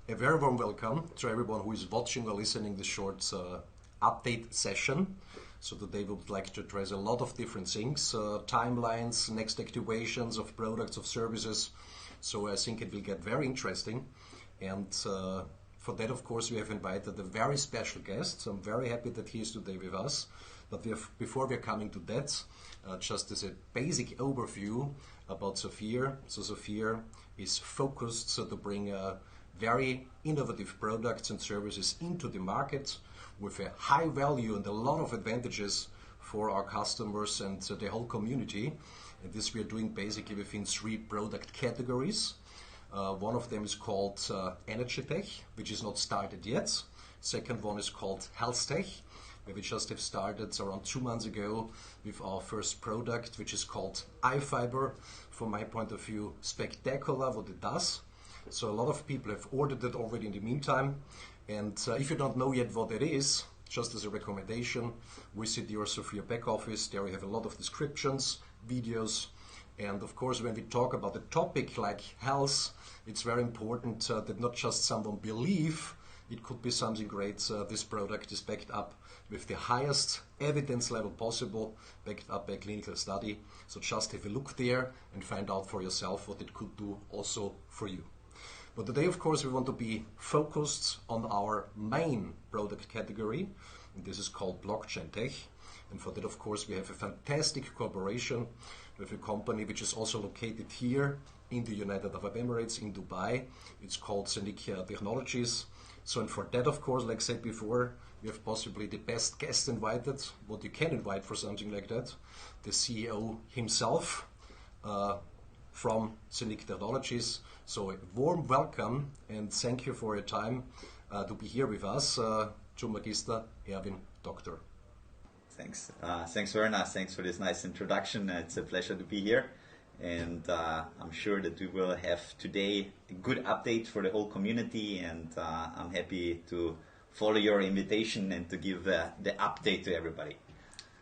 A very warm welcome to everyone who is watching or listening this short update session. So today we would like to address a lot of different things, timelines, next activations of products, of services. So I think it will get very interesting. And for that, of course, we have invited a very special guest. So I'm very happy that he is today with us. But before we are coming to that, just as a basic overview about Safir. So Safir is focused to bring very innovative products and services into the market with a high value and a lot of advantages for our customers and the whole community. And this we are doing basically within three product categories. One of them is called Energy Tech, which is not started yet. Second one is called Health Tech, where we just have started around 2 months ago with our first product, which is called iFiber. From my point of view, spectacular what it does. So a lot of people have ordered it already in the meantime. And if you don't know yet what it is, just as a recommendation, visit your Safir back office. There you have a lot of descriptions, videos. And of course, when we talk about a topic like health, it's very important that not just someone believe it could be something great. This product is backed up with the highest evidence level possible, backed up by a clinical study. So just have a look there and find out for yourself what it could do also for you. But today, of course, we want to be focused on our main product category, and this is called blockchain tech. And for that, of course, we have a fantastic cooperation with a company which is also located here in the United Arab Emirates, in Dubai. It's called Zeniq Technologies. So, and for that, of course, like I said before, we have possibly the best guest invited, what you can invite for something like that, the CEO himself from Zeniq Technologies. So a warm welcome and thank you for your time to be here with us, to Magister Ervin, Doctor. Thanks. Thanks, Werner. Thanks for this nice introduction. It's a pleasure to be here. And I'm sure that we will have today a good update for the whole community. And I'm happy to follow your invitation and to give the update to everybody.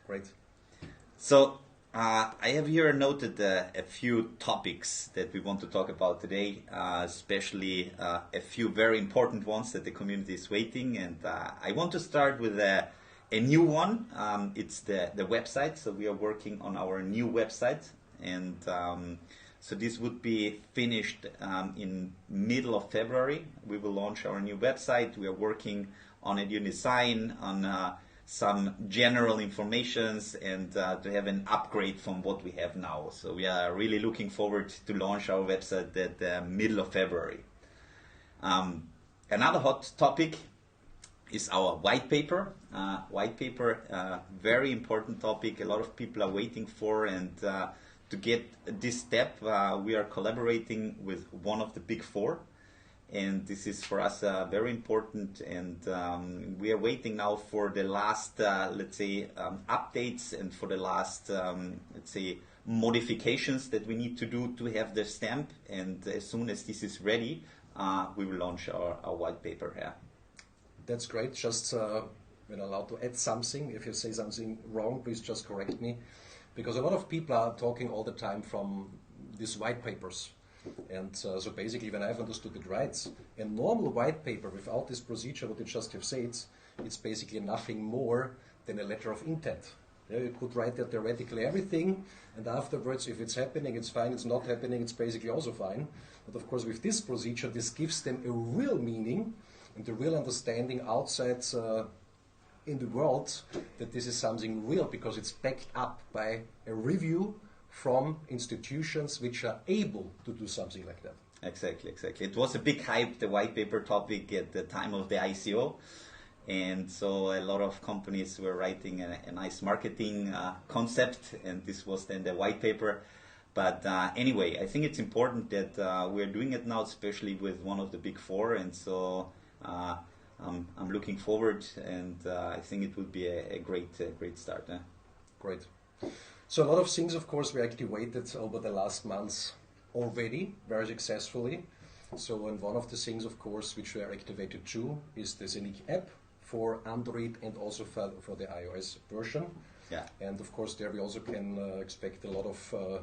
Great. So I have here noted a few topics that we want to talk about today, especially a few very important ones that the community is waiting. And I want to start with a new one. It's the website. So we are working on our new website. And so this would be finished in middle of February. We will launch our new website. We are working on a new design, on some general informations, and to have an upgrade from what we have now. So we are really looking forward to launch our website at the middle of February. Another hot topic is our white paper. Very important topic. A lot of people are waiting for, and to get this step, we are collaborating with one of the big four. And this is for us very important, and we are waiting now for the last, updates and for the last, modifications that we need to do to have the stamp. And as soon as this is ready, we will launch our white paper. Yeah. That's great. Just when allowed to add something, if you say something wrong, please just correct me. Because a lot of people are talking all the time from these white papers. And so basically, when I've understood it right, a normal white paper without this procedure, what you just have said, it's basically nothing more than a letter of intent. Yeah, you could write there theoretically everything, and afterwards, if it's happening, it's fine. It's not happening, it's basically also fine. But of course, with this procedure, this gives them a real meaning and a real understanding outside in the world that this is something real, because it's backed up by a review from institutions which are able to do something like that. Exactly. It was a big hype, the white paper topic, at the time of the ICO. And so a lot of companies were writing a nice marketing concept, and this was then the white paper. But anyway, I think it's important that we're doing it now, especially with one of the big four. And so I'm looking forward, and I think it will be a great start. Great. So a lot of things, of course, were activated over the last months already, very successfully. So, and one of the things, of course, which were activated too, is the Zeniq app for Android and also for the iOS version. Yeah. And of course, there we also can expect a lot of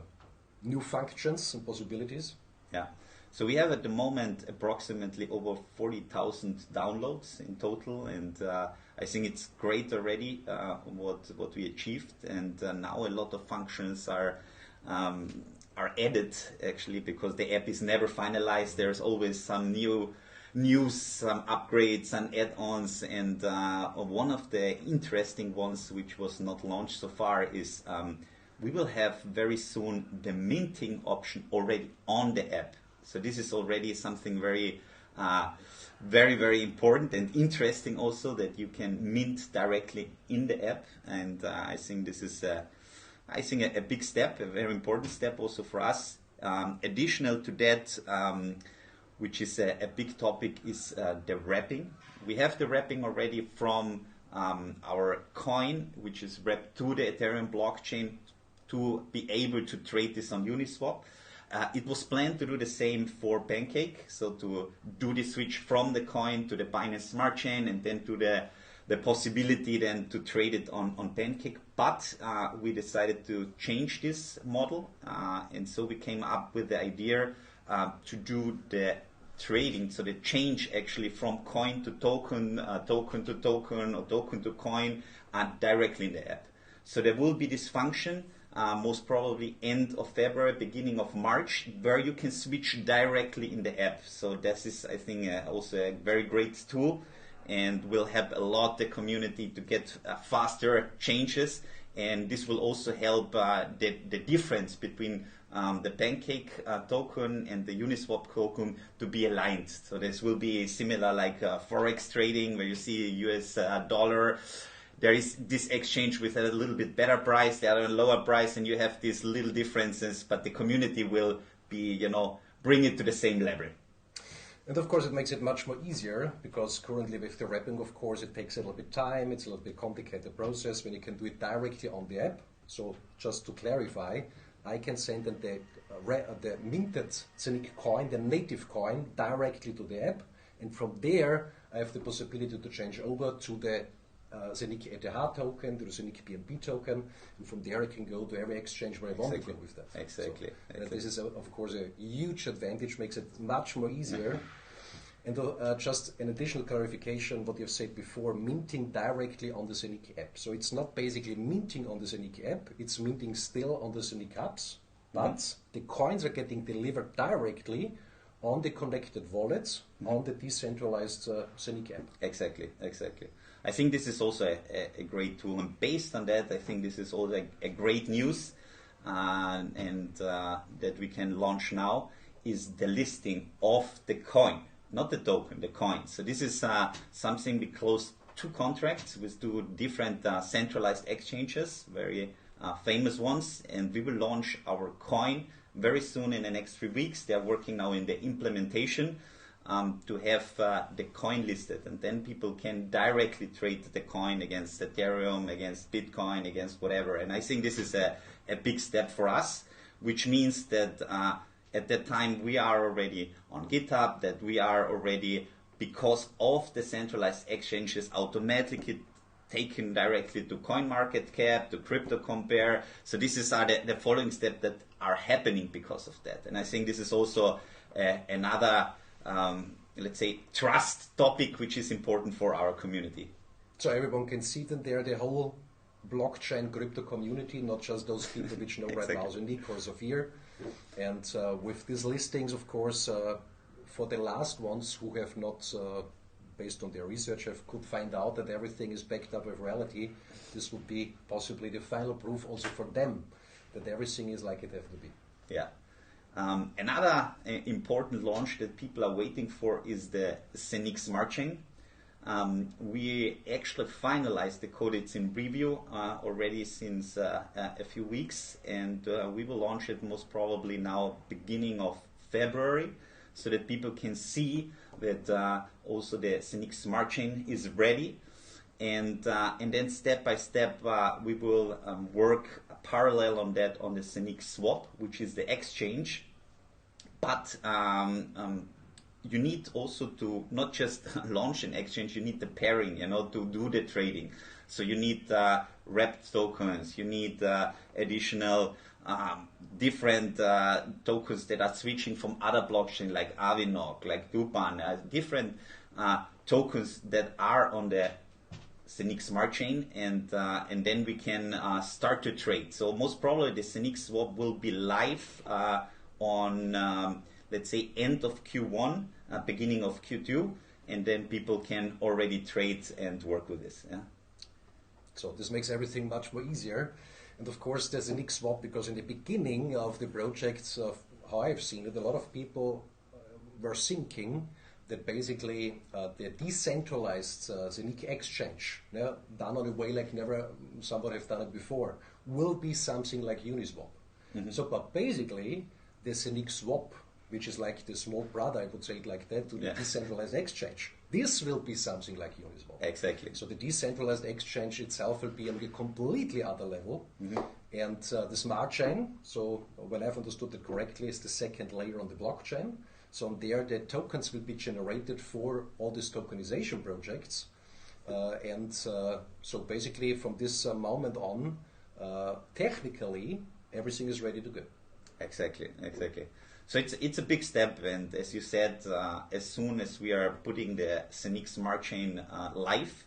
new functions and possibilities. Yeah. So we have at the moment approximately over 40,000 downloads in total, and I think it's great already what we achieved. And now a lot of functions are added actually, because the app is never finalized. There's always some news, some upgrades, some add-ons, and one of the interesting ones which was not launched so far is we will have very soon the minting option already on the app. So this is already something very, very important and interesting also, that you can mint directly in the app. And I think this is a big step, a very important step also for us. Additional to that, which is a big topic, is the wrapping. We have the wrapping already from our coin, which is wrapped to the Ethereum blockchain to be able to trade this on Uniswap. It was planned to do the same for Pancake, so to do the switch from the coin to the Binance Smart Chain, and then to the possibility then to trade it on Pancake. But we decided to change this model, and so we came up with the idea to do the trading, so the change actually from coin to token, token to token, or token to coin, directly in the app. So there will be this function, most probably end of February, beginning of March, where you can switch directly in the app. So this is, I think, also a very great tool, and will help a lot the community to get faster changes. And this will also help the difference between the Pancake token and the Uniswap token to be aligned. So this will be similar like Forex trading, where you see a US dollar. There is this exchange with a little bit better price, the other lower price, and you have these little differences, but the community will be, bring it to the same level. And of course it makes it much more easier, because currently with the wrapping, of course, it takes a little bit time, it's a little bit complicated process when you can do it directly on the app. So just to clarify, I can send the minted Zeniq coin, the native coin, directly to the app, and from there I have the possibility to change over to the Zeniq ETH token, to the Zeniq BNB token, and from there I can go to every exchange where I want to go with that. Exactly. So this is, of course, a huge advantage, makes it much more easier. And just an additional clarification, what you've said before, minting directly on the Zeniq app. So it's not basically minting on the Zeniq app, it's minting still on the Zeniq apps, but the coins are getting delivered directly on the connected wallets on the decentralized Zeniq app. Exactly. I think this is also a great tool, and based on that, I think this is also a great news, and that we can launch now, is the listing of the coin, not the token, the coin. So this is something we closed 2 contracts with 2 different centralized exchanges, very famous ones, and we will launch our coin very soon in the next 3 weeks. They are working now in the implementation to have the coin listed, and then people can directly trade the coin against Ethereum, against Bitcoin, against whatever. And I think this is a big step for us, which means that at that time we are already on GitHub, that we are already, because of the centralized exchanges, automatically taken directly to CoinMarketCap, to CryptoCompare. So this is the following steps that are happening because of that. And I think this is also another, let's say, trust topic which is important for our community. So everyone can see that there, the whole blockchain crypto community, not just those people which know right now Zeniq or Safir. And with these listings, of course, for the last ones who have not, based on their research, could find out that everything is backed up with reality, this would be possibly the final proof also for them that everything is like it has to be. Yeah. Another important launch that people are waiting for is the Zeniq Smart Chain. We actually finalized the code. It's in preview already since a few weeks, and we will launch it most probably now beginning of February, so that people can see that also the Zeniq Smart Chain is ready. And then step by step we will work parallel on that on the Zeniq Swap, which is the exchange. But you need also to not just launch an exchange, you need the pairing, to do the trading. So you need wrapped tokens, you need additional different tokens that are switching from other blockchains like Avinok, like Dupan, different tokens that are on the Zeniq smart chain, and then we can start to trade. So most probably the Zeniq swap will be live on let's say end of Q1, beginning of Q2, and then people can already trade and work with this. Yeah. So this makes everything much more easier. And of course there's a Zeniq swap, because in the beginning of the projects, how I've seen it, a lot of people were thinking that basically the decentralized Zeniq exchange, done on a way like never somebody have done it before, will be something like Uniswap. Mm-hmm. So, but basically the Zeniq swap, which is like the small brother, I would say it like that, to the decentralized exchange, this will be something like Uniswap. Exactly. So the decentralized exchange itself will be on a completely other level. Mm-hmm. And the smart chain, so when I've understood it correctly, is the second layer on the blockchain. So on there, the tokens will be generated for all these tokenization projects. So basically from this moment on, technically, everything is ready to go. Exactly. So it's a big step, and as you said, as soon as we are putting the Zeniq smart chain live,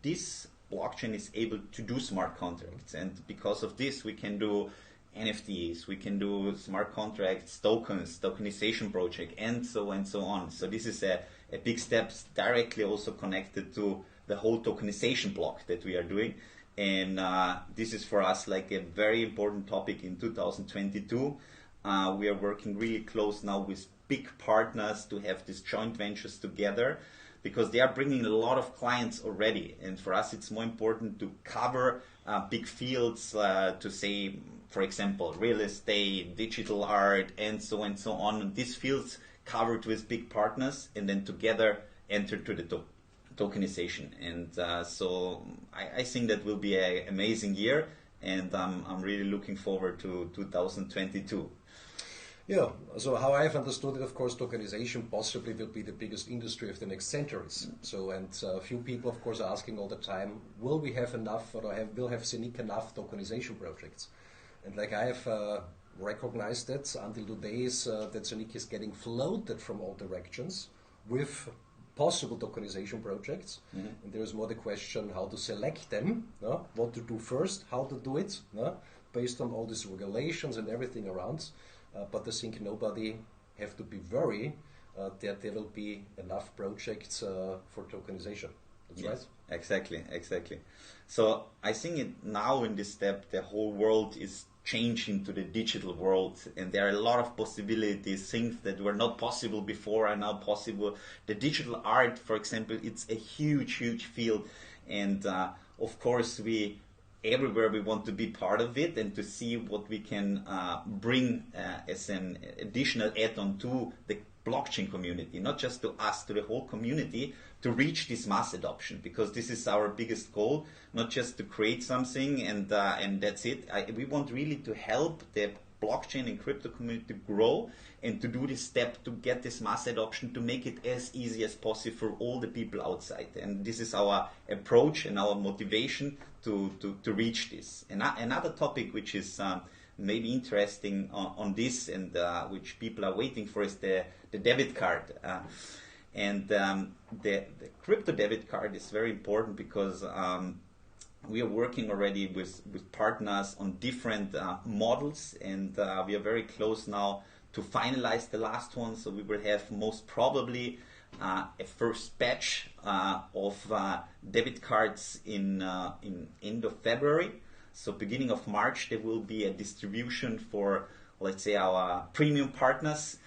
this blockchain is able to do smart contracts, and because of this, we can do NFTs, we can do smart contracts, tokens, tokenization project, and so on. So this is a big step, directly also connected to the whole tokenization block that we are doing. And this is for us like a very important topic in 2022. We are working really close now with big partners to have these joint ventures together, because they are bringing a lot of clients already. And for us, it's more important to cover big fields, to say, for example, real estate, digital art, and so on. These fields covered with big partners, and then together enter to the tokenization. And so I think that will be an amazing year, and I'm really looking forward to 2022. Yeah, so how I've understood it, of course, tokenization possibly will be the biggest industry of the next centuries. So, and a few people, of course, are asking all the time, will we have enough, or will have Zeniq enough tokenization projects? And like I have recognized it until today is that Zeniq is getting floated from all directions with possible tokenization projects. Mm-hmm. And there is more the question how to select them, what to do first, how to do it, based on all these regulations and everything around. But I think nobody have to be worried that there will be enough projects for tokenization. That's right? Exactly. So I think now in this step, the whole world is changing to the digital world, and there are a lot of possibilities. Things that were not possible before are now possible. The digital art, for example, it's a huge field, and of course everywhere we want to be part of it and to see what we can bring as an additional add-on to the blockchain community, not just to us, to the whole community, to reach this mass adoption, because this is our biggest goal, not just to create something and that's it. We want really to help the blockchain and crypto community to grow and to do this step to get this mass adoption, to make it as easy as possible for all the people outside. And this is our approach and our motivation to reach this. And another topic which is maybe interesting on this and which people are waiting for is the debit card. And the crypto debit card is very important because we are working already with partners on different models, and we are very close now to finalize the last one. So we will have most probably a first batch of debit cards in end of February. So beginning of March there will be a distribution for, let's say, our premium partners.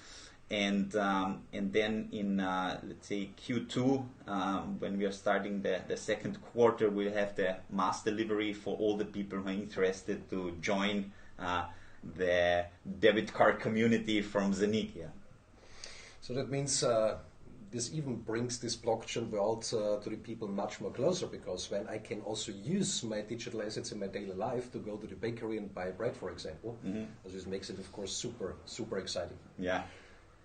And then in let's say Q2, when we are starting the second quarter, we'll have the mass delivery for all the people who are interested to join the debit card community from Zeniq. Yeah. So that means this even brings this blockchain world to the people much more closer, because when I can also use my digital assets in my daily life to go to the bakery and buy bread, for example, this makes it, of course, super exciting. Yeah.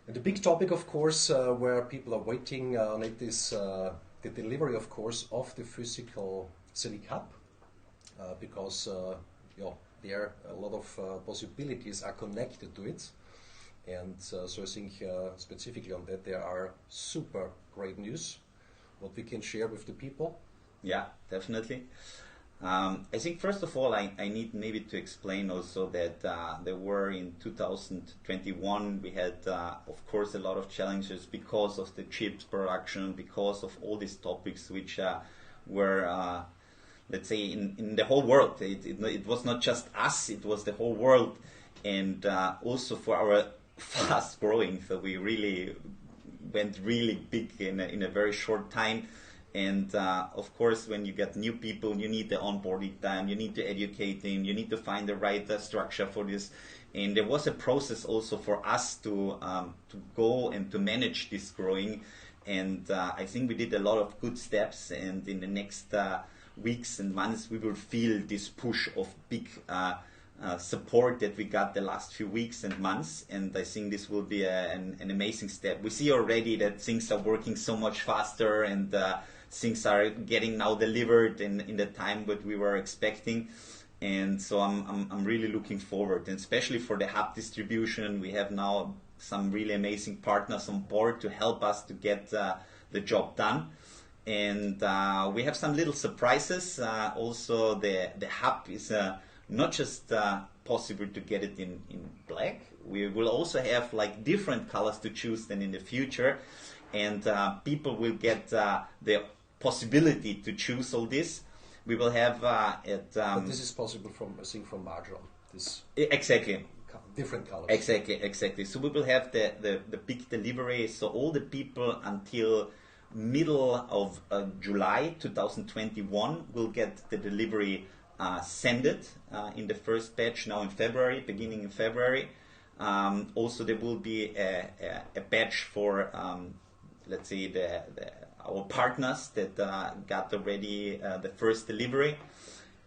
And the big topic, of course, where people are waiting on it is the delivery, of course, of the physical Zeniq hub, because there a lot of possibilities are connected to it. And so I think specifically on that there are super great news, what we can share with the people. Yeah, definitely. I think first of all I need maybe to explain also that there were in 2021 we had of course a lot of challenges because of the chips production, because of all these topics which were let's say in the whole world. It was not just us, it was the whole world, and also for our fast growing, so we really went really big in a very short time. And of course, when you get new people, you need the onboarding time, you need to educate them, you need to find the right structure for this. And there was a process also for us to go and to manage this growing. And I think we did a lot of good steps. And in the next weeks and months, we will feel this push of big support that we got the last few weeks and months, and I think this will be an amazing step. We see already that things are working so much faster, and things are getting now delivered in the time that we were expecting, and so I'm really looking forward, and especially for the hub distribution. We have now some really amazing partners on board to help us to get the job done. And we have some little surprises. Also, the hub is not just possible to get it in black. We will also have like different colors to choose than in the future, and people will get the possibility to choose all this. We will have it. But this is possible from I think from March on. This exactly different colors. Exactly. So we will have the big delivery. So all the people until middle of July 2021 will get the delivery sent in the first batch now in February, beginning in February. Also, there will be a batch for, let's say, our partners that got already the first delivery,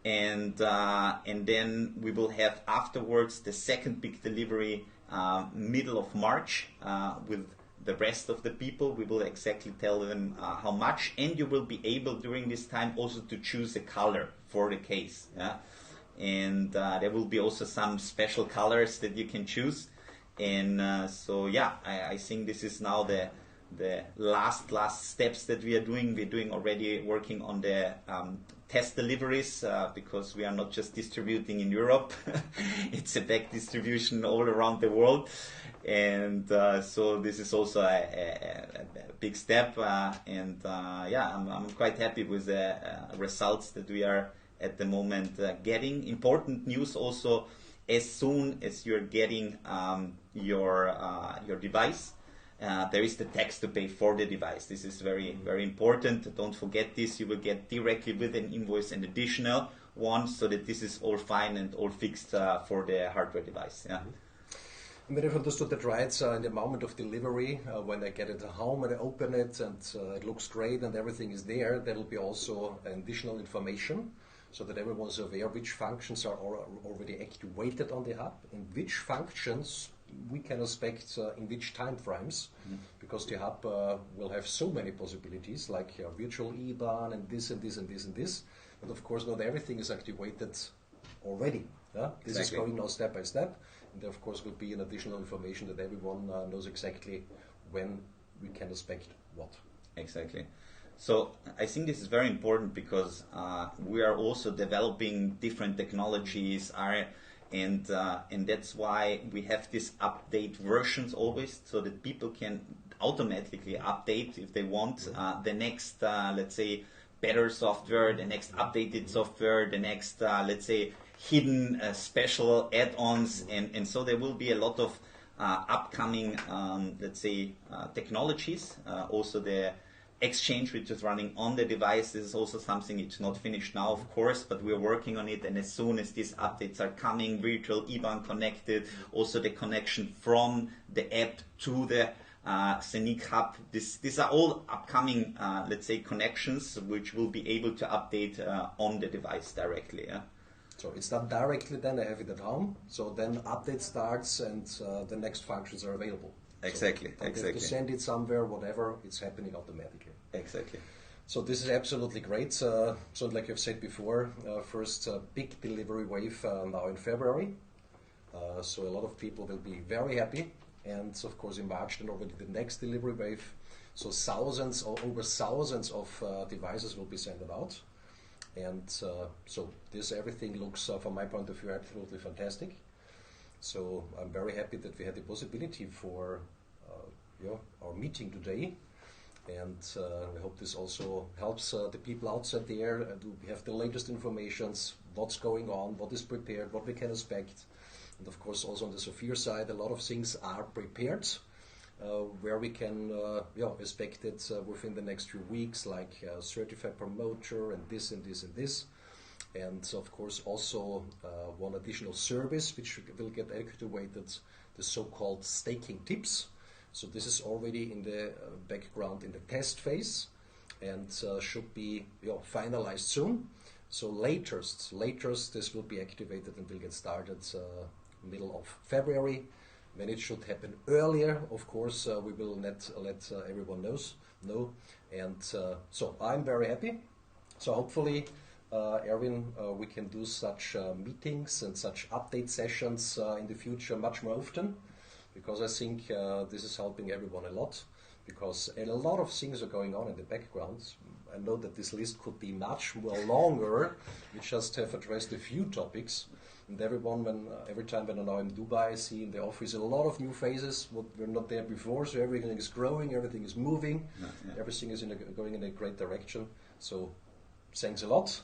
and then we will have afterwards the second big delivery middle of March with the rest of the people. We will exactly tell them how much, and you will be able during this time also to choose a color for the case. Yeah? And there will be also some special colors that you can choose. And so yeah, I think this is now the last steps that we are doing. We're doing already working on the test deliveries because we are not just distributing in Europe. It's a back distribution all around the world. And so this is also a big step, and I'm quite happy with the results that we are at the moment getting. Important news also: as soon as you're getting your device, there is the tax to pay for the device. This is very, very important. Don't forget this. You will get directly with an invoice an additional one, so that this is all fine and all fixed for the hardware device. Yeah. And when I've understood that right, in the moment of delivery, when I get it at home and I open it and it looks great and everything is there, there will be also additional information so that everyone is aware which functions are already activated on the hub and which functions we can expect in which time frames, because the hub will have so many possibilities like virtual IBAN and this and this and this and this. But of course, not everything is activated already. Yeah? This is going now step by step. And there, of course, will be an additional information that everyone knows exactly when we can expect what. Exactly. So I think this is very important because we are also developing different technologies, and that's why we have these update versions always, so that people can automatically update if they want the next, let's say, better software, the next updated software, the next, let's say, hidden special add-ons, and so there will be a lot of upcoming, let's say, technologies. Also the exchange which is running on the device. This is also something, it's not finished now, of course, but we're working on it, and as soon as these updates are coming, virtual IBAN connected, also the connection from the app to the Zeniq hub. These are all upcoming, let's say, connections which will be able to update on the device directly. Yeah? So it's not directly then, I have it at home, so then update starts and the next functions are available. Exactly, So exactly. If you send it somewhere, whatever, it's happening automatically. Exactly. So this is absolutely great. So like I've said before, first big delivery wave now in February. So a lot of people will be very happy. And of course in March then already the next delivery wave. So thousands or over thousands of devices will be sent out. And so this everything looks, from my point of view, absolutely fantastic. So I'm very happy that we had the possibility for our meeting today. And I hope this also helps the people outside there to have the latest informations, what's going on, what is prepared, what we can expect. And of course also on the Safir side, a lot of things are prepared where we can expect it within the next few weeks, like certified promoter and this and this and this. And of course also one additional service which will get activated, the so-called staking tips. So this is already in the background in the test phase and should be finalized soon. So latest this will be activated and will get started middle of February. When it should happen earlier, of course, we will let everyone know. And so I'm very happy. So hopefully, Erwin, we can do such meetings and such update sessions in the future much more often. Because I think this is helping everyone a lot, because a lot of things are going on in the background. I know that this list could be much more longer. We just have addressed a few topics, and every time when I'm now in Dubai, I see in the office a lot of new faces, what were not there before. So everything is growing, everything is moving, everything is going in a great direction. So thanks a lot,